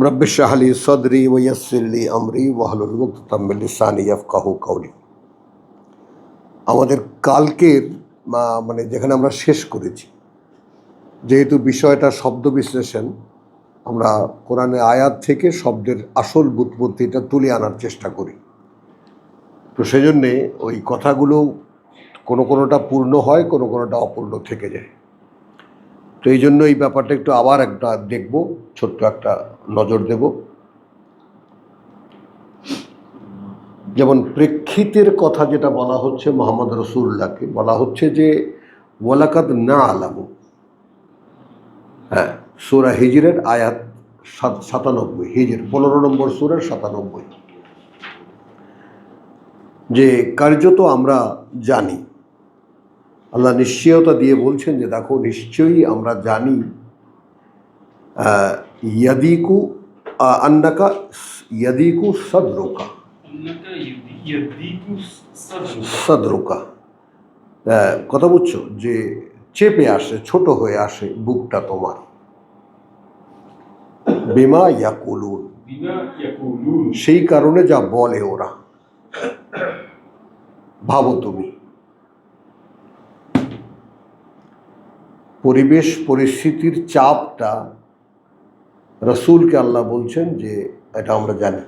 রব্বি ইশরাহ লি সাদরি ওয়া ইয়াসসির লি আমরি ওয়াহলুল উকদাতাম মিন লিসানি ইয়াফকাহু কাওলি। আমাদের কালকের মানে যেখানে আমরা শেষ করেছি, যেহেতু বিষয়টা শব্দ বিশ্লেষণ, আমরা কোরআনের আয়াত থেকে শব্দের আসল বুৎপত্তিটা তুলে আনার চেষ্টা করি। তো সেজন্যে ওই কথাগুলো কোনোটা পূর্ণ হয়, কোনোটা অপূর্ণ থেকে যায়। তো এই জন্য এই ব্যাপারটা একটু আবার একটা দেখব, ছোট্ট একটা নজর দেব। যেমন প্রেক্ষিতের কথা যেটা বলা হচ্ছে, মোহাম্মদ রসুল্লাহকে বলা হচ্ছে যে ওয়ালাকাদ না আলামু, হ্যাঁ, সূরা হিজরের আয়াত 97, হিজর 15 নম্বর সূরার 97, যে কার্যত আমরা জানি। আল্লাহ নিশ্চয়তা দিয়ে বলছেন যে দেখো নিশ্চয়ই আমরা জানি, ইয়াদিকু আন্নাকা ইয়াদিকু সাদরুকা, সাদরুকা, কথা বুঝছো, যে চেপে আসে, ছোট হয়ে আসে বুকটা তোমার। বিমা ইয়াকুলুন, সেই কারণে যা বলে ওরা। ভাবো তুমি, পরিবেশ পরিস্থিতির চাপটা রসুলকে আল্লাহ বলছেন যে এটা আমরা জানি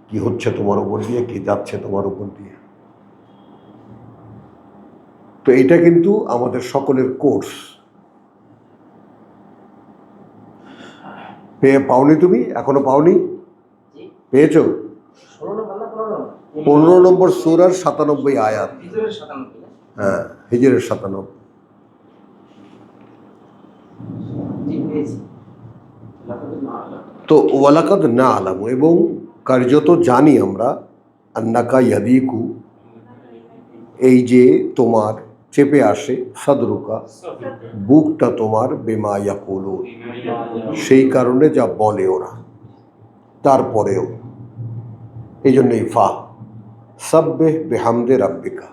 কি হচ্ছে তোমার উপর দিয়ে, কি যাচ্ছে তোমার উপর দিয়ে। তো এটা কিন্তু আমাদের সকলের কোর্স। পাওনি তুমি? এখনো পাওনি? পেয়েছো? 15 নম্বর সূরার 97 আয়াত, হ্যাঁ, হিজরের 97। তো ওয়ালাকাদ না আলামু, এবং কার্যত জানি আমরা, আন্নাকা ইয়াদিকু, এই যে তোমার চেপে আসে, সাদরুকা, বুকটা তোমার, বিমা ইয়াকুলুন, সেই কারণে যা বলে ওরা। তারপরেও এই জন্যই সাব্বিহ বিহামদে রাব্বিকা।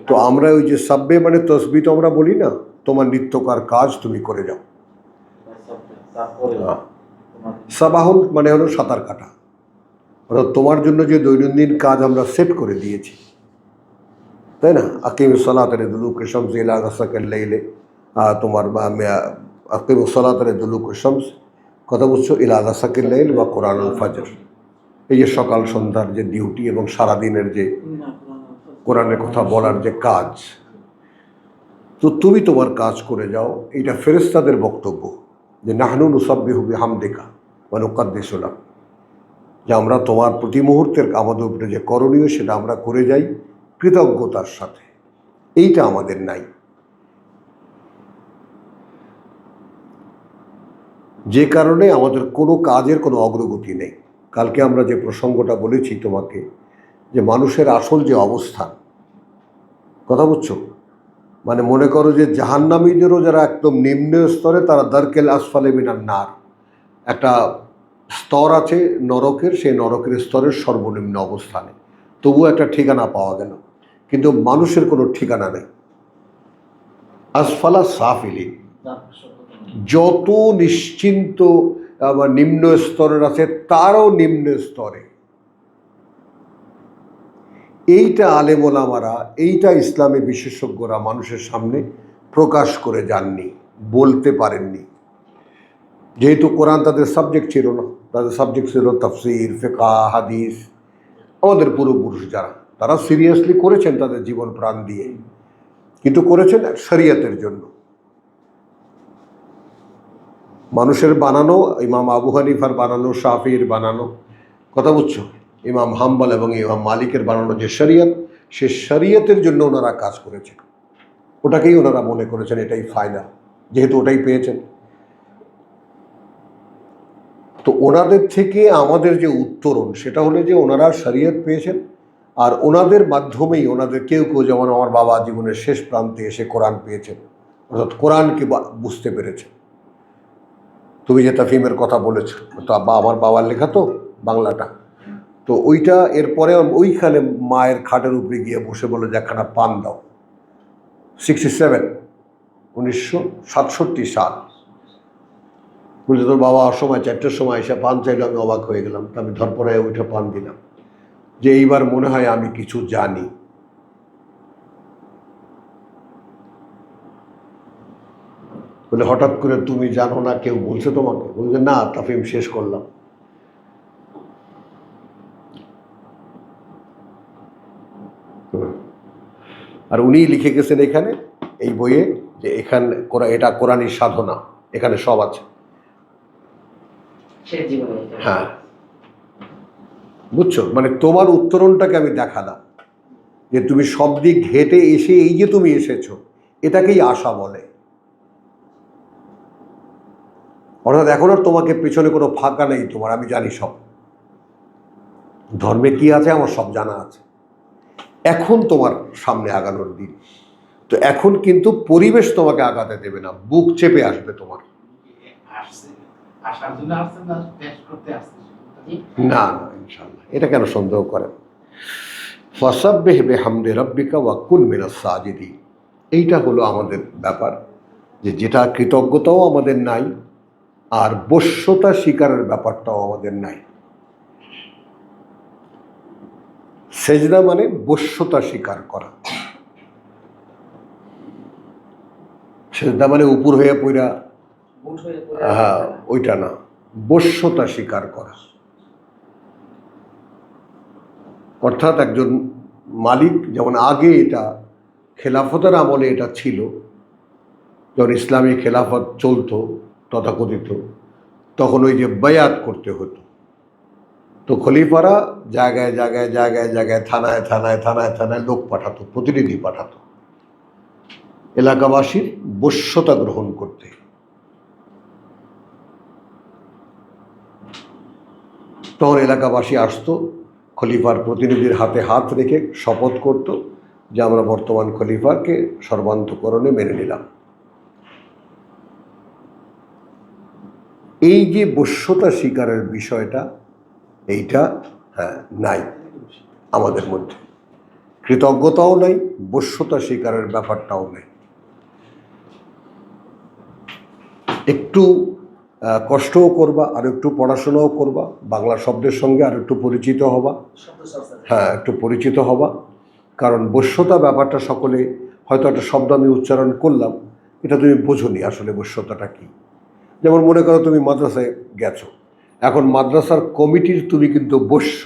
তো আমরা ওই যে সাব্বে মানে তসবিহ তো আমরা বলি না, তোমার নিত্যকার কাজ তুমি করে যাও। সাবাহুন মানে হলো সাঁতার কাটা, অর্থাৎ তোমার জন্য যে দৈনন্দিন কাজ আমরা সেট করে দিয়েছি, তাই না? আকিমুস সালাতা লিদুলুকি শামসি ইলা গাসাকিল লাইলি, তোমার আকিমুস সালাতা লিদুলুকি শামস, কথা বলছো, ইলা গাসাকিল লাইল বা কোরআনুল ফাজর। এই যে সকাল সন্ধ্যার যে ডিউটি এবং সারাদিনের যে কোরআনের কথা বলার যে কাজ, তো তুমি তোমার কাজ করে যাও। এইটা ফেরেশতাদের বক্তব্য যে নাহনু নুসাব্বিহু বিহামদিকা ওয়া নুকাদ্দিসু লাক, যে আমরা তোমার প্রতি মুহূর্তের আমাদের উপরে যে করণীয় সেটা আমরা করে যাই কৃতজ্ঞতার সাথে। এইটা আমাদের নাই, যে কারণে আমাদের কোনো কাজের কোনো অগ্রগতি নেই। কালকে আমরা যে প্রসঙ্গটা বলেছি তোমাকে, যে মানুষের আসল যে অবস্থান, কথা বুঝছো, মানে মনে করো যে জাহান্নামীদেরও যারা একদম নিম্ন স্তরে, তারা দারকেল আসফালে মিনান নার, একটা স্তর আছে নরকের, সেই নরকের স্তরের সর্বনিম্ন অবস্থানে, তবুও একটা ঠিকানা পাওয়া গেল। কিন্তু মানুষের কোনো ঠিকানা নেই। আসফালা সাফিলিন, যত নিশ্চিন্ত আবার নিম্ন স্তরের আছে তারও নিম্ন স্তরে। এইটা আলেম ওলামারা, এইটা ইসলামী বিশেষজ্ঞরা মানুষের সামনে প্রকাশ করে যাননি, বলতে পারেননি। যেহেতু কোরআন তাদের সাবজেক্ট ছিল না, তাদের সাবজেক্ট ছিল তাফসির, ফিকহ, হাদিস। আমাদের পূর্বপুরুষ যারা, তারা সিরিয়াসলি করেছেন তাদের জীবন প্রাণ দিয়ে, কিন্তু করেছেন শরিয়তের জন্য। মানুষের বানানো, ইমাম আবু হানিফার বানানো, শাফির বানানো, কথা বুঝছো, ইমাম হাম্বল এবং ইমাম মালিকের বানানো যে শরিয়ত, সে শরিয়তের জন্য ওনারা কাজ করেছেন। ওটাকেই ওনারা মনে করেছেন এটাই ফাইনাল, যেহেতু ওটাই পেয়েছেন। তো ওনাদের থেকে আমাদের যে উত্তরণ, সেটা হলো যে ওনারা শরিয়ত পেয়েছেন, আর ওনাদের মাধ্যমেই ওনাদের কেউ কেউ, যেমন আমার বাবা জীবনের শেষ প্রান্তে এসে কোরআন পেয়েছেন, অর্থাৎ কোরআনকে বুঝতে পেরেছেন। তুমি যে তাফহিমের কথা বলেছ, তো আমার বাবার লেখা তো বাংলাটা, তো ওইটা এরপরে ওইখানে মায়ের খাটের উপরে গিয়ে বসে বলে যে একখানা পান দাও। 1967 সাল, বলছে তোর বাবা অসময় 4টের সময় এসে পান চাইলো, আমি অবাক হয়ে গেলাম। তা আমি ধরপড়ায় উঠে পান দিলাম, যে এইবার মনে হয় আমি কিছু জানি। বলে হঠাৎ করে তুমি জানো না, কেউ বলছে তোমাকে? বলছে না, তাফিম শেষ করলাম। আর উনি লিখে গেছেন এখানে এই বইয়ে যে এখানে এটা কোরআনী সাধনা, এখানে সব আছে। হ্যাঁ, বুঝছো? মানে তোমার উত্তরণটাকে আমি দেখালাম যে তুমি সব দিক ঘেটে এসে এই যে তুমি এসেছো, এটাকেই আশা বলে। অর্থাৎ এখন আর তোমাকে পেছনে কোনো ফাঁকা নেই তোমার, আমি জানি সব ধর্মে কি আছে, আমার সব জানা আছে। এখন তোমার সামনে আগানোর দিন। তো এখন কিন্তু পরিবেশ তোমাকে আগাতে দেবে না, বুক চেপে আসবে তোমার। না না, ইনশাআল্লাহ, এটা কেন সন্দেহ করেন? ফাসাব্বিহ বিহামদি রাব্বিকা ওয়া কুন মিনাস সাজিদিন। এইটা হলো আমাদের ব্যাপার, যে যেটা কৃতজ্ঞতাও আমাদের নাই, আর বশ্যতা স্বীকারের ব্যাপারটাও আমাদের নাই। সেজদা মানে বশ্যতা স্বীকার করা। সেজদা মানে উপর হয়ে পড়া, হ্যাঁ ওইটা না, বশ্যতা স্বীকার করা। অর্থাৎ একজন মালিক, যেমন আগে এটা খেলাফতের আমলে এটা ছিল, যখন ইসলামী খেলাফত চলতো তথাকথিত, তখন ওই যে বায়াত করতে হতো। তো খলিফারা জায়গায় জায়গায় জায়গায় জায়গায় থানায় থানায় থানায় থানায় লোক পাঠাতো, প্রতিনিধি পাঠাতো এলাকাবাসীর বশ্যতা গ্রহণ করতে। তখন এলাকাবাসী আসতো, খলিফার প্রতিনিধির হাতে হাত রেখে শপথ করত যে আমরা বর্তমান খলিফাকে সর্বান্তকরণে মেনে নিলাম। এই যে বশ্যতা স্বীকারের বিষয়টা, এইটা হ্যাঁ নাই আমাদের মধ্যে। কৃতজ্ঞতাও নাই, বশ্যতা স্বীকারের ব্যাপারটাও নেই। একটু কষ্টও করবা, আর একটু পড়াশোনাও করবা, বাংলা শব্দের সঙ্গে আর একটু পরিচিত হবা। হ্যাঁ, একটু পরিচিত হবা, কারণ বশ্যতা ব্যাপারটা সকলে হয়তো একটা শব্দ আমি উচ্চারণ করলাম, এটা তুমি বোঝোনি আসলে বশ্যতাটা কি। যেমন মনে করো তুমি মাদ্রাসায় গেছো, এখন মাদ্রাসার কমিটির তুমি কিন্তু বস্য।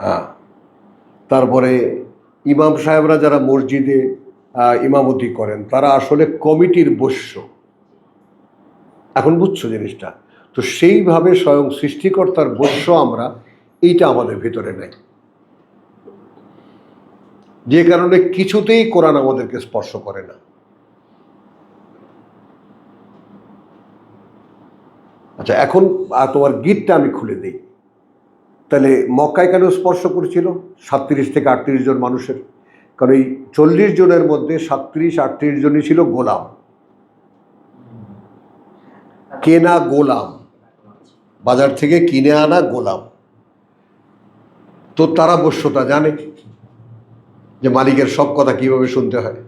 হ্যাঁ, তারপরে ইমাম সাহেবরা যারা মসজিদে ইমামতি করেন, তারা আসলে কমিটির বস্য। এখন বুঝছো জিনিসটা? তো সেইভাবে স্বয়ং সৃষ্টিকর্তার বস্য আমরা, এইটা আমাদের ভিতরে নাই, যে কারণে কিছুতেই কোরআন আমাদেরকে স্পর্শ করে না। আচ্ছা, এখন তোমার গীতটা আমি খুলে দিই। তাহলে মক্কায় কেন স্পর্শ করেছিল 37 থেকে 38 জন মানুষের? কারণ এই 40 জনের মধ্যে 37-38 জনই ছিল গোলাম, কেনা গোলাম, বাজার থেকে কিনে আনা গোলাম। তো তারা বশ্যতা জানে যে মালিকের সব কথা কিভাবে শুনতে হয়।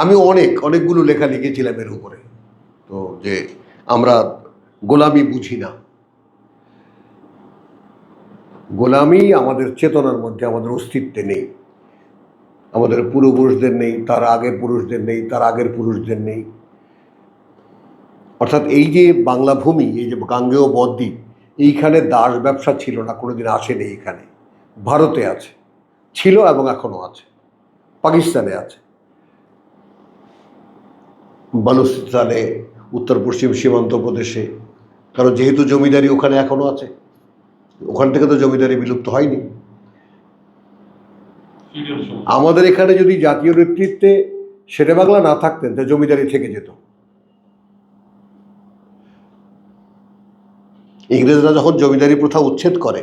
আমি অনেকগুলো লেখা লিখেছিলাম এর উপরে, তো যে আমরা গোলামি বুঝি না। গোলামি আমাদের চেতনার মধ্যে, আমাদের অস্তিত্বে নেই। আমাদের পূর্বপুরুষদের নেই, তার আগের পুরুষদের নেই, তার আগের পুরুষদের নেই। অর্থাৎ এই যে বাংলা ভূমি, এই যে গাঙ্গেয় বদ্বীপ, এইখানে দাস ব্যবসা ছিল না, কোনোদিন আসেনি। এইখানে ভারতে আছে, ছিল এবং এখনো আছে, পাকিস্তানে আছে, বালুচিস্তানে, উত্তর পশ্চিম সীমান্ত প্রদেশে। কারণ যেহেতু জমিদারি ওখানে এখনো আছে, ওখান থেকে তো জমিদারি বিলুপ্ত হয়নি। আমাদের এখানে যদি জাতীয় নেতৃত্বে শেরে বাংলা না থাকতেন, তো জমিদারি থেকে যেত। ইংরেজরা যখন জমিদারি প্রথা উচ্ছেদ করে,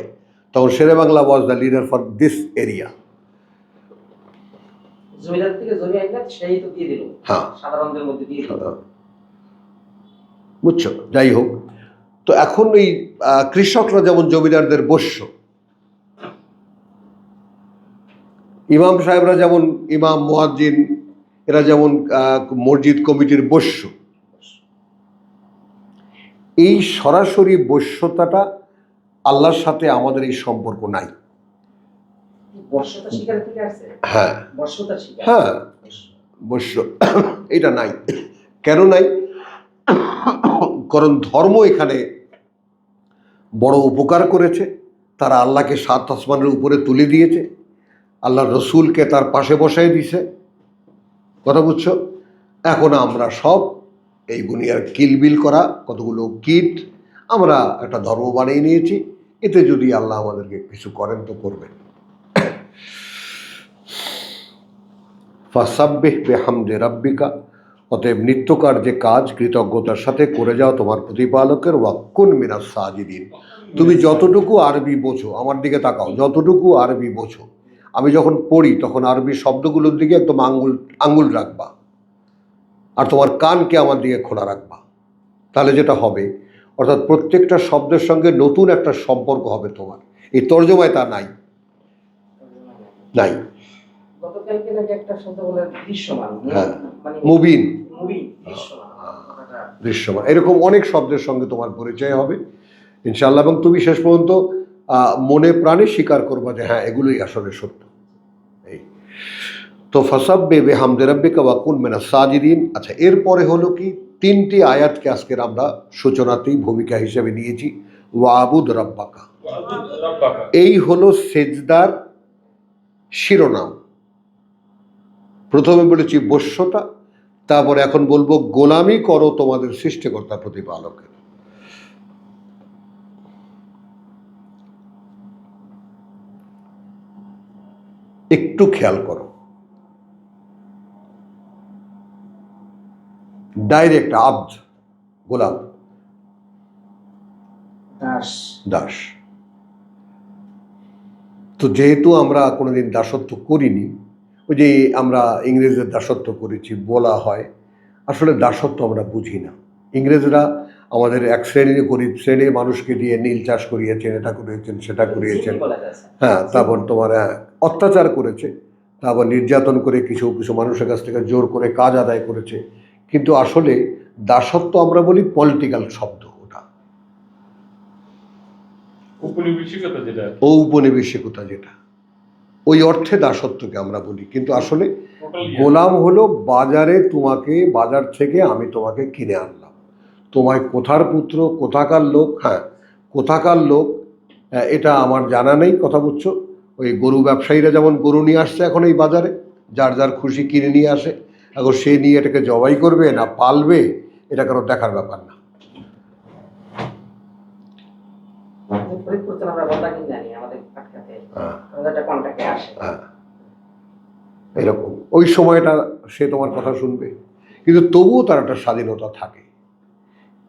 তখন Sher-e Bangla was the leader for this area. হ্যাঁ, বুঝছো? যাই হোক, তো এখন এই কৃষকরা যেমন জমিদারদের বস্য, ইমাম সাহেবরা যেমন ইমাম মুয়াজ্জিন, এরা যেমন মসজিদ কমিটির বৈশ্য, এই সরাসরি বৈশ্যতাটা আল্লাহর সাথে আমাদের এই সম্পর্ক নাই। হ্যাঁ হ্যাঁ, বৈশ্য এটা নাই। কেন নাই? কারণ ধর্ম এখানে বড় উপকার করেছে, তারা আল্লাহকে 7 আসমানের উপরে তুলে দিয়েছে, আল্লাহ রসুলকে তার পাশে বসাই দিছে। কথা বুঝছো? এখন আমরা সব এই দুনিয়ার কিলবিল করা কতগুলো কীট আমরা একটা ধর্ম বানিয়ে নিয়েছি। এতে যদি আল্লাহ আমাদেরকে কিছু করেন তো করবেন। ফাসাব্বিহ বিহামদি রাব্বিকা, অতএব নিত্যকার যে কাজ কৃতজ্ঞতার সাথে করে যাও তোমার প্রতিপালকের, ওয়াকুন মিনাস সাজিদিন। তুমি যতটুকু আরবি বোঝো, আমার দিকে তাকাও, যতটুকু আরবি বোঝো, আমি যখন পড়ি তখন আরবি শব্দগুলোর দিকে একদম আঙ্গুল রাখবা, আর তোমার কানকে আমার দিকে খোলা রাখবা। তাহলে যেটা হবে, অর্থাৎ প্রত্যেকটা শব্দের সঙ্গে নতুন একটা সম্পর্ক হবে তোমার। এই তর্জমায় তা নাই, নাই। হ্যাঁ, মুবিন, দৃশ্যমান, এরকম অনেক শব্দের সঙ্গে তোমার পরিচয় হবে ইনশাআল্লাহ। এবং তুমি শেষ পর্যন্ত মনে প্রাণে স্বীকার করবা যে হ্যাঁ, এগুলোই আসলে সত্য। এই তো ফাসাব্বিহ বিহামদি রাব্বিকা ওয়াকুন মিনাস সাজিদিন। আচ্ছা, এরপরে হলো কি, 3টি আয়াতকে আজকের আমরা সূচনাতেই ভূমিকা হিসেবে নিয়েছি। ওয়াবুদ রাব্বাকা, এই হলো সেজদার শিরোনাম। প্রথমে বলেছি বশ্যতা, তারপরে এখন বলবো গোলামি করো তোমাদের সৃষ্টিকর্তা প্রতিপালকের। একটু খেয়াল করো, ডাইরেক্ট আব্দ, গোলাম, দাস। তো যেহেতু আমরা কোনোদিন দাসত্ব করিনি, ওই যে আমরা ইংরেজদের দাসত্ব করেছি বলা হয়, আসলে দাসত্ব আমরা বুঝি না। ইংরেজরা আমাদের এক শ্রেণীর গরিব শ্রেণীর মানুষকে দিয়ে নীল চাষ করিয়েছেন, এটা করিয়েছেন, সেটা করিয়েছেন। হ্যাঁ, তারপর তোমার অত্যাচার করেছে, তারপর নির্যাতন করে কিছু কিছু মানুষের কাছ থেকে জোর করে কাজ আদায় করেছে। কিন্তু আসলে দাসত্ব আমরা বলি পলিটিক্যাল শব্দ, ওটা ঔপনিবেশিকতা যেটা, ওই অর্থে দাসত্বকে আমরা বলি। কিন্তু আসলে গোলাম হলো বাজারে, তোমাকে বাজার থেকে আমি তোমাকে কিনে আনলাম, তোমায় কোথার পুত্র, কোথাকার লোক, হ্যাঁ কোথাকার লোক এটা আমার জানা নেই। কথা বুঝছো? ওই গরু ব্যবসায়ীরা যেমন গরু নিয়ে আসছে এখন এই বাজারে, যার যার খুশি কিনে নিয়ে আসে, এখন সে নিয়ে এটাকে জবাই করবে না পালবে, এটা কারো দেখার ব্যাপার না। এরকম ওই সময়টা সে তোমার কথা শুনবে, কিন্তু তবুও তার একটা স্বাধীনতা থাকে।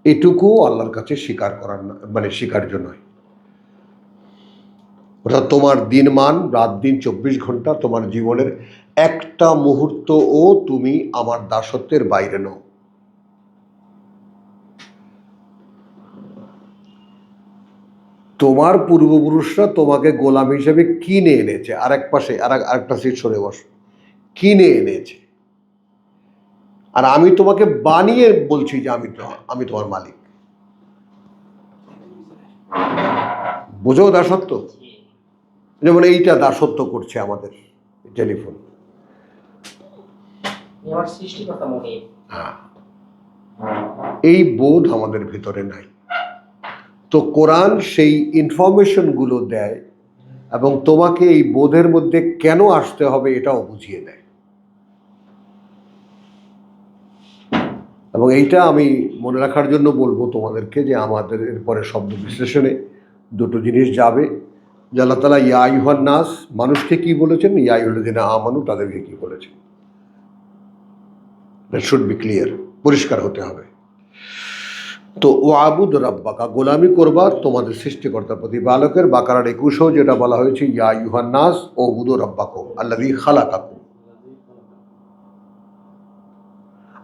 এটুকুও আল্লাহর কাছে স্বীকার করার না, মানে স্বীকার্য নয়। অর্থাৎ তোমার দিনমান রাত দিন 24 ঘন্টা, তোমার জীবনের একটা মুহূর্তও তুমি আমার দাসত্বের বাইরে নও। তোমার পূর্বপুরুষরা তোমাকে গোলাম হিসেবে কিনে এনেছে, আরেক পাশে আরেকটা সিট সরে বসো, কিনে এনেছে, আর আমি তোমাকে বানিয়ে বলছি যে আমি তোমার মালিক। বোঝো দাসত্ব? যেমন এইটা দাসত্ব করছে আমাদের টেলিফোন। হ্যাঁ, এই বোধ আমাদের ভিতরে নাই। তো কোরআন সেই ইনফরমেশনগুলো দেয় এবং তোমাকে এই বোধের মধ্যে কেন আসতে হবে এটাও বুঝিয়ে দেয়। এবং এইটা আমি মনে রাখার জন্য বলবো তোমাদেরকে যে আমাদের এরপরে শব্দ বিশ্লেষণে দুটো জিনিস যাবে। যে আল্লাহ তাআলা ইয়া আইয়ুহান নাস, মানুষকে কি বলেছেন, ইয়া আইয়ুহাল্লাযিনা আমানু, তাদেরকে কি বলেছেন। দ্যাট শুড বি ক্লিয়ার, পরিষ্কার হতে হবে। তো ওয়াবুদ রাব্বাকা, গোলামি করবা তোমাদের সৃষ্টিকর্তা প্রতিপালকের। বাকারার 21 যেটা বলা হয়েছে, ইয়া আইয়ুহান নাস উবুদু রাব্বাকুম আল্লাযী খালাকাকুম।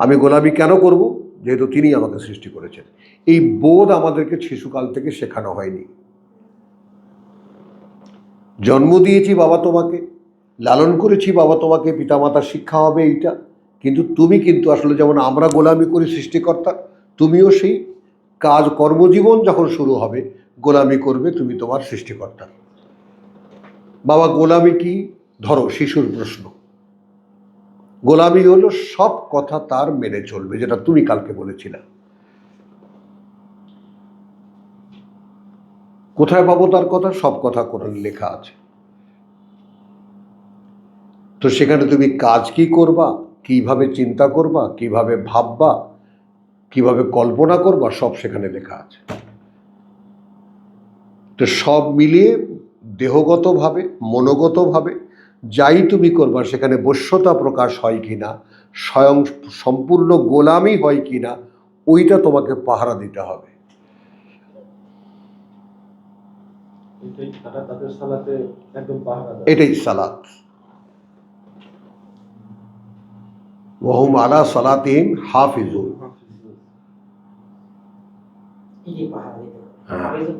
আমি গোলামি কেন করব? যেহেতু তিনি আমাকে সৃষ্টি করেছেন। এই বোধ আমাদেরকে শিশুকাল থেকে শেখানো হয়নি। জন্ম দিয়েছি বাবা তোমাকে, লালন করেছি বাবা তোমাকে, পিতামাতার শিক্ষা হবে এইটা, কিন্তু তুমি কিন্তু আসলে যেমন আমরা গোলামি করি সৃষ্টিকর্তা, তুমিও সেই কাজ কর্মজীবন যখন শুরু হবে গোলামি করবে তুমি তোমার সৃষ্টিকর্তা। বাবা গোলামি কি? ধরো শিশুর প্রশ্ন, গোলামি হলো সব কথা তার মেনে চলবে, যেটা তুমি কালকে বলেছিলে। কোথায় পাবো তার কথা? সব কথা কোরআনে লেখা আছে। তো সেখানে তুমি কাজ কি করবা, কিভাবে চিন্তা করবা, কিভাবে ভাববা, কিভাবে কল্পনা করবা, সব সেখানে লেখা আছে। তো সব মিলিয়ে দেহগতভাবে মনোগতভাবে যাই তুমি করবা সেখানে বশ্যতা প্রকাশ হয় কিনা, স্বয়ং সম্পূর্ণ গোলামি হয় কিনা, ওইটা তোমাকে পাহারা দিতে হবে। এটাই সালাত। ওয়াহুম আলা সালাতিহিম হাফিজুন।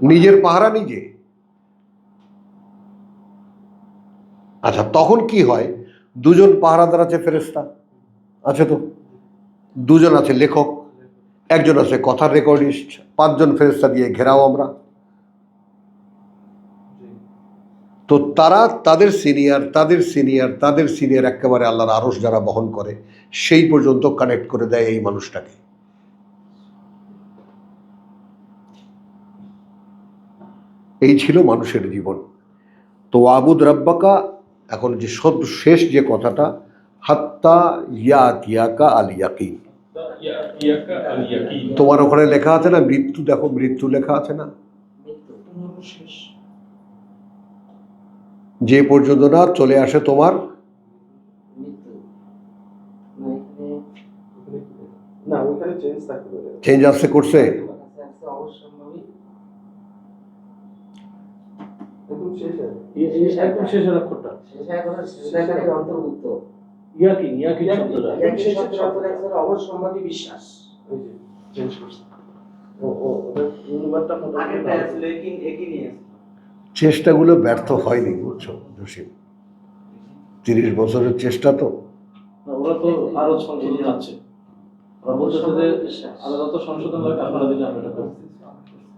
নিজের পাহারা নিজে। আচ্ছা, তখন কি হয়? দুজন পাহারাদার আছে, ফেরেশতা আছে, তো দুজন আছে লেখক, একজন আছে কথার রেকর্ডিস্ট, 5 জন ফেরেশতা দিয়ে ঘেরাও আমরা। তো তারা তাদের সিনিয়র একেবারে আল্লাহর আরশ যারা বহন করে সেই পর্যন্ত কানেক্ট করে দেয় এই মানুষটাকে। এই ছিল মানুষের জীবন। তো আবুদ রাব্বাকা, এখন যে শেষ যে কথাটা, হাত্তা ইয়াতিয়াকা আল ইয়াকিন। তোমার ওখানে লেখা আছে না মৃত্যু? দেখো মৃত্যু লেখা আছে না, যে পর্যন্ত না চলে আসে তোমার চেঞ্জ আসছে করছে। চেষ্টাগুলো ব্যর্থ হয়নি, বুঝছো জসিম? 30 বছরের চেষ্টা তো। ওরা তো আরো সংশোধন আছে, ওরা বলতেছে যে আরো যত সংশোধন লাগে আপনারা দিলে আমরা এটা করব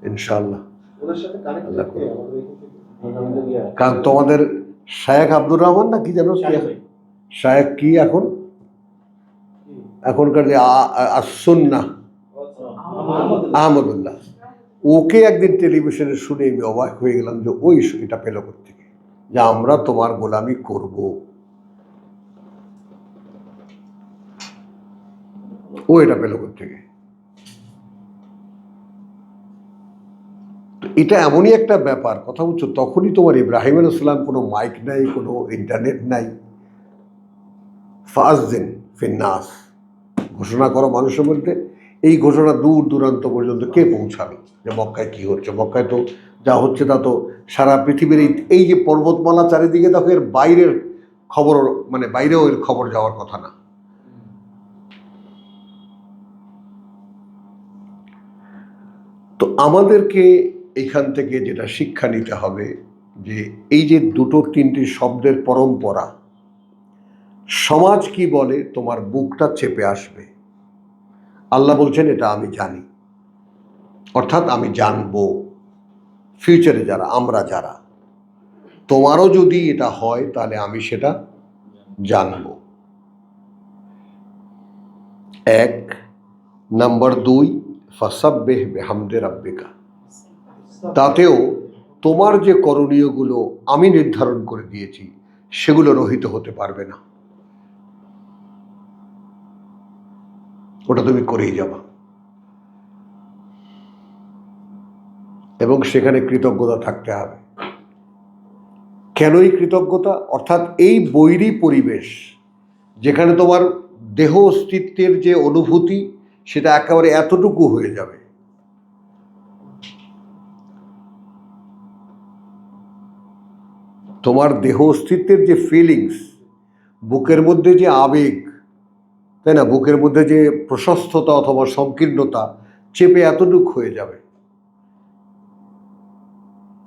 ইনশাআল্লাহ। ওদের সাথে কানেক্ট করতে আমাদের কারণ তোমাদের শায়েখ আব্দুর রহমান না কি জানো, শায়েখ কি এখন এখনকার যে আসুন্নাহ আহমদুল্লাহ, ওকে একদিন টেলিভিশনে শুনে আমি অবাক হয়ে গেলাম যে ওই এটা পেল কোত্থেকে, যে আমরা তোমার গোলামি করব। ও এটা পেল কোত্থেকে? তো এটা এমনই একটা ব্যাপার, কথা বলছো, তখনই তোমার ইব্রাহিম আলাইহিস সালাম, কোনো মাইক নাই, কোনো ইন্টারনেট নাই, ফাযিন ফিন্নাস, ঘোষণা করো মানুষের মধ্যে। এই ঘোষণা দূর দূরান্ত পর্যন্ত কে পৌঁছাবে যে মক্কায় কি হচ্ছে? মক্কায় তো যা হচ্ছে তা তো সারা পৃথিবীর এই যে পর্বতমালা চারিদিকে, দেখো এর বাইরের খবর, মানে বাইরেও এর খবর যাওয়ার কথা না। তো আমাদেরকে এখান থেকে যেটা শিক্ষা নিতে হবে, যে এই যে 2-3টি শব্দের পরম্পরা, সমাজ কি বলে তোমার বুকটা চেপে আসবে। আল্লাহ বলছেন এটা আমি জানি, অর্থাৎ আমি জানবো ফিউচারে যারা, আমরা যারা, তোমারও যদি এটা হয় তাহলে আমি সেটা জানব। 1 নাম্বার 2, ফাসাব্বিহ বিহামদি রাব্বিকা, তাতেও তোমার যে করণীয়গুলো আমি নির্ধারণ করে দিয়েছি সেগুলো রহিত হতে পারবে না, ওটা তুমি করেই যাবা। এবং সেখানে কৃতজ্ঞতা থাকতে হবে। কেনই কৃতজ্ঞতা? অর্থাৎ এই বৈরী পরিবেশ যেখানে তোমার দেহ অস্তিত্বের যে অনুভূতি সেটা একেবারে এতটুকু হয়ে যাবে, তোমার দেহ অস্তিত্বের যে ফিলিংস, বুকের মধ্যে যে আবেগ, তাই না, বুকের মধ্যে যে প্রশস্ততা অথবা সংকীর্ণতা চেপে এতটুকু হয়ে যাবে।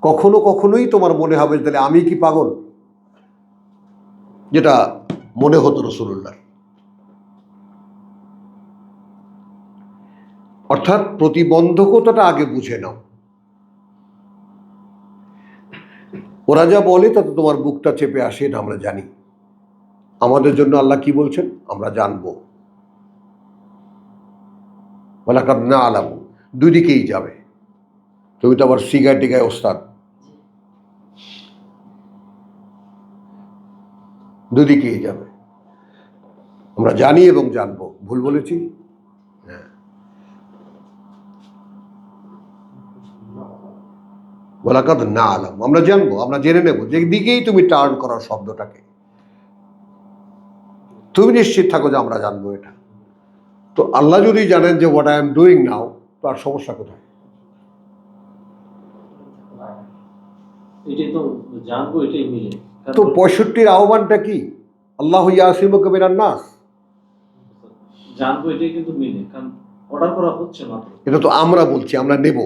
কখনো কখনোই তোমার মনে হবে তাহলে আমি কি পাগল? যেটা মনে হতো রাসূলুল্লাহ। অর্থাৎ প্রতিবন্ধকতাটা আগে বুঝে নাও। ওরা যা বলে তাতে তোমার বুকটা চেপে আসে, এটা আমরা জানি। আমাদের জন্য আল্লাহ কি বলছেন আমরা জানবো। ওয়ালাকাদ না'লামু, দুই দিকেই যাবে। তুমি তো আবার সিগায় টিকায় ওস্তাদ, দুদিকেই যাবে। আমরা জানি এবং জানবো। ভুল বলেছি? হ্যাঁ। ওয়ালাকাদ না'লামু, আমরা জানবো, আমরা জেনে নেব যে দিকেই তুমি টার্ন করো শব্দটাকে, তুমি নিশ্চিত থাকো যে আমরা জানবো এটা। তো আল্লাহ যদি জানেন যে what I am doing now, তো আর সমস্যা কোথায়? এটাই তো জানবো, এটাই মিলে। তো 65-র আহ্বানটা কি? আল্লাহু ইয়াসিমুকা মিনান নাস। জানবো এটাই কিন্তু মিলে, কারণ অর্ডার করা হচ্ছে মাত্র। এটা তো আমরা বলছি, আমরা নেব।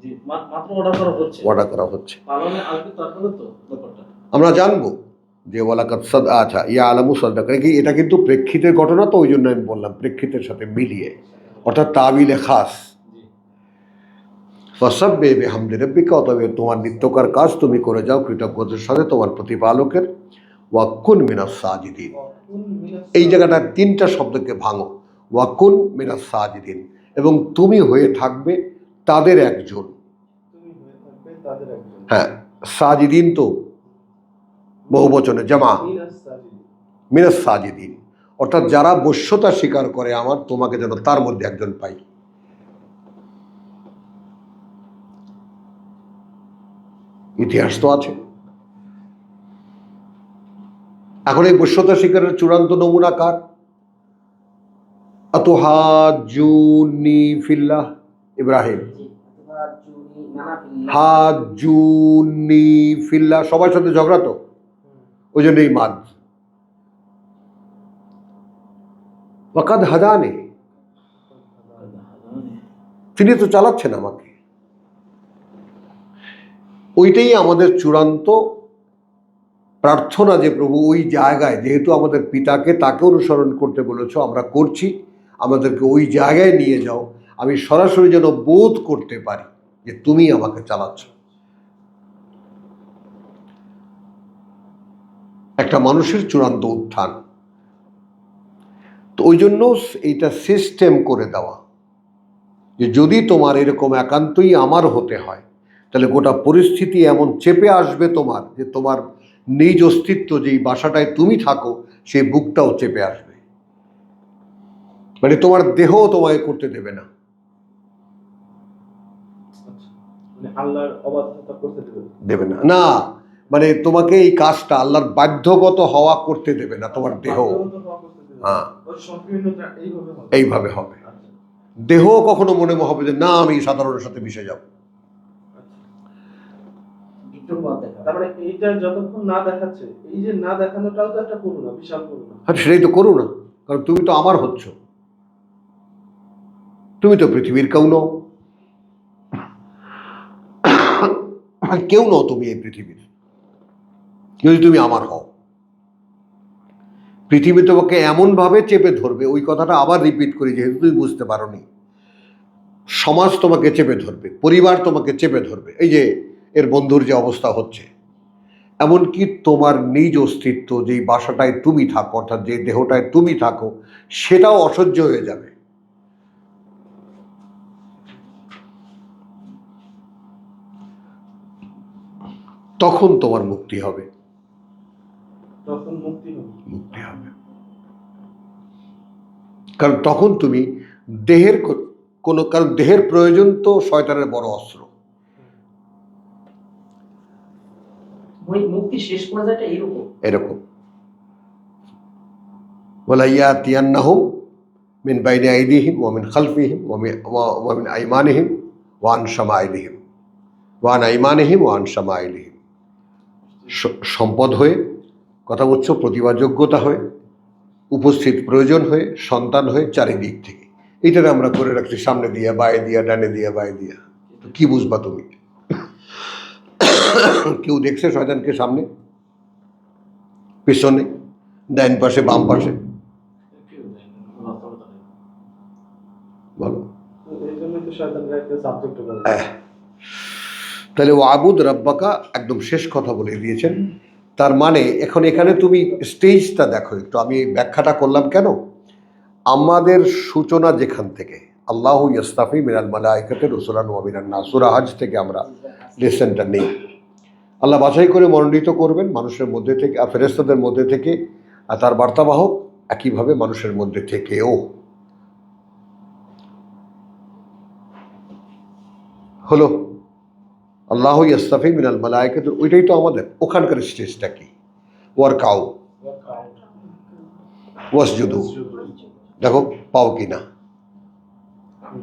জি, মাত্র অর্ডার করা হচ্ছে, অর্ডার করা হচ্ছে, পালনে আসবে তারপরে তো ব্যাপারটা। আমরা জানবো যে ওয়ালাকাদ সাদ, আচ্ছা ইয়া আলামু সাদাকা, কি এটা কিন্তু প্রেক্ষিতের ঘটনা, তো ওই জন্য আমি বললাম প্রেক্ষিতের সাথে মিলিয়ে, অর্থাৎ তাবিলে খাস। জি, ফাসাব্বিহ বিহামদি রাব্বিকা, অতএব তোমার নিত্যকার কাজ তুমি করে যাও কৃতজ্ঞতার সাথে তোমার প্রতিপালকের। ওয়াকুন মিনাস সাজিদিন, এই জায়গাটা 3টা শব্দকে ভাঙো। ওয়াকুন মিনাস সাজিদিন, এবং তুমি হয়ে থাকবে তাদের একজন। হ্যাঁ, সাজিদিন তো বহু বচনে জামা, মিনাস সাজিদিন, অর্থাৎ যারা বশ্যতা স্বীকার করে আমার, তোমাকে যেন তার মধ্যে একজন পাই। ইতিহাস তো আছে। এখন এই বশ্যতা স্বীকারের চূড়ান্ত নমুনা কার? আতুহাজ্জুনি ফিল্লাহ, ইব্রাহিম। হাজ্জুনি ফিল্লাহ, সবার সাথে ঝগড়া তো, ওই জন্য এই মাদ। ওয়াকাদ হাদানি, তিনি তো চালাচ্ছেন আমাকে। ওইটাই আমাদের চূড়ান্ত প্রার্থনা যে প্রভু ওই জায়গায়, যেহেতু আমাদের পিতাকে তাকে অনুসরণ করতে বলেছো, আমরা করছি, আমাদেরকে ওই জায়গায় নিয়ে যাও, আমি সরাসরি যেন বোধ করতে পারি যে তুমি আমাকে চালাচ্ছ। একটা মানুষের চূড়ান্ত উত্থান। তো ওই জন্য এইটা সিস্টেম করে দেওয়া যে যদি তোমার এরকম একান্তই আমার হতে হয়, তাহলে গোটা পরিস্থিতি এমন চেপে আসবে তোমার, যে তোমার নিজ অস্তিত্ব, যেই বাসাটায় তুমি থাকো সেই বুকটাও চেপে আসবে। মানে তোমার দেহ তোমাকে করতে দেবে না। আল্লাহর অবাধ্যতা করতে দেবে না, না মানে তোমাকে এই কাজটা আল্লাহর বাধ্যগত হওয়া করতে দেবে না, তোমার দেহ। হ্যাঁ, এইভাবে হবে। দেহ কখনো মনে হবে যে না আমি সাধারণের সাথে মিশে যাব। তারপরে এইটা যতক্ষণ না দেখাচ্ছে, এই যে না দেখানোটাও তো একটা করুণা, বিশাল করুণা। হ্যাঁ, সেটাই তো করো না, কারণ তুমি তো আমার হচ্ছ, তুমি তো পৃথিবীর কেউ নও, কেউ নও তুমি এই পৃথিবীর, যদি তুমি আমার হও। পৃথিবী তোমাকে এমনভাবে চেপে ধরবে, ওই কথাটা আবার রিপিট করি যেহেতু তুমি বুঝতে পারোনি। সমাজ তোমাকে চেপে ধরবে, পরিবার তোমাকে চেপে ধরবে, এই যে এর বন্ধুর যে অবস্থা হচ্ছে, এমনকি তোমার নিজ অস্তিত্ব, যেই বাসাটায় তুমি থাকো, অর্থাৎ যে দেহটায় তুমি থাকো, সেটাও অসহ্য হয়ে যাবে। তখন তোমার মুক্তি হবে, তখন মুক্তি হবে। মুক্তি হবে। কারণ তখন তুমি দেহের কোনো, কারণ দেহের প্রয়োজন তো শয়তানের বড় অস্ত্র। মুক্তি শেষ পর্যায়টা এরকম ওয়ালা ইয়াতিয়ান্নাহুম মিন বাইনি আইদিহিম ওয়া মিন খালফিহিম ওয়া মিন আইমানিহিম ওয়া আন শামাইলিহিম ওয়া আন আইমানিহিম ওয়া আন শামাইলিহিম। সম্পদ হয়ে, কথা বলছো, প্রতিভাযোগ্যতা হয়ে, উপস্থিত প্রয়োজন হয়ে, সন্তান হয়ে, চারিদিক থেকে। এইটাকে আমরা করে রাখছি সামনে দিয়া, বায়ে দিয়া, ডানে দিয়া, বায়ে দিয়া। তো কি বুঝবা তুমি? কেউ দেখছে শয়তানকে সামনে, পিছনে? ডাইন পাশে বাম পাশে, কেউ দেয় না, বাস্তবতা নেই। বলো। এই জন্যই তো শয়তানরা একটা সাবজেক্ট করে। তাহলে ও আবুদ রাব্বাকা একদম শেষ কথা বলে দিয়েছেন। তার মানে এখন এখানে তুমি স্টেজটা দেখো একটু, আমি ব্যাখ্যাটা করলাম কেন। আমাদের সূচনা যেখান থেকে আল্লাহু ইয়াস্তাফি মিনাল মালাইকাতি রুসুলান ওয়া মিনান নাস, সূরা হজ থেকে আমরা লেসনটা নেই। আল্লাহ বাছাই করে মনোনীত করবেন মানুষের মধ্যে থেকে, ফেরেশতাদের মধ্যে থেকে, আর তার বার্তাবাহক একইভাবে মানুষের মধ্যে থেকেও। হলো আল্লাহু ইয়াস্তাফি মিনাল মালাইকাতি, ওইটাই তো আমাদের ওখানকার স্টেজটা কি, ওয়ারকাউ ওয়াসজুদু, দেখো পাও কিনা,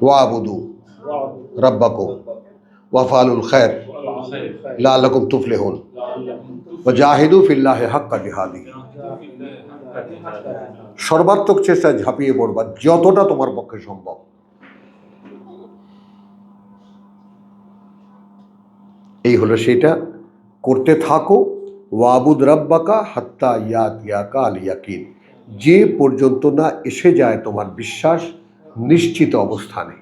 ওয়াবুদু রাব্বাকুম ওয়াফআলুল খায়র লাআল্লাকুম তুফলিহুন ওয়াজাহিদু ফিল্লাহি হাক্কা জিহাদিহি, সর্বাত্মক চেষ্টায় ঝাঁপিয়ে পড়বা যতটা তোমার পক্ষে সম্ভব। এই হলো সেটা, করতে থাকো। ওয়াবুদ রাব্বাকা হাত্তা ইয়াতিয়াকা আল ইয়াকিন, যে পর্যন্ত না এসে যায় তোমার বিশ্বাস নিশ্চিত অবস্থানে।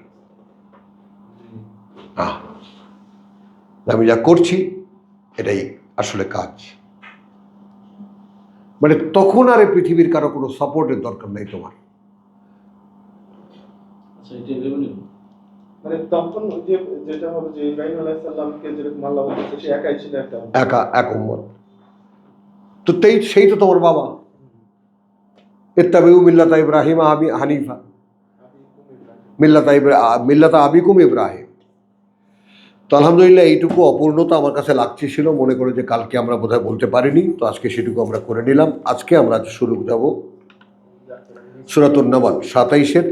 আমি যা করছি এটাই আসলে কাজ, মানে তখন আর এই পৃথিবীর কারো কোনো সাপোর্টের দরকার নেই তোমার। আচ্ছা, এটা ভেবে নিন। মানে তখন ওই যে যেটা হবে যে ইব্রাহিম আলাইহিস সালামকে যেরকম আল্লাহ বলতেছে সে একাই ছিল একটা এক উম্মত, তো সেই তো তোমার বাবা। ইত্তাবিউ মিল্লাতা ইব্রাহিম হানিফা, মিল্লাতা আবিকুম ইব্রাহিম। তো আলহামদুলিল্লাহ এইটুকু অপূর্ণতা আমার কাছে লাগছিল, মনে করে যে কালকে আমরা বোধহয় বলতে পারিনি, তো আজকে সেটুকু আমরা করে নিলাম। আজকে আমরা শুরু যাব সূরাতুন নামল 27-এর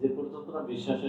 যে পর্যন্ত না বিশ্বাসের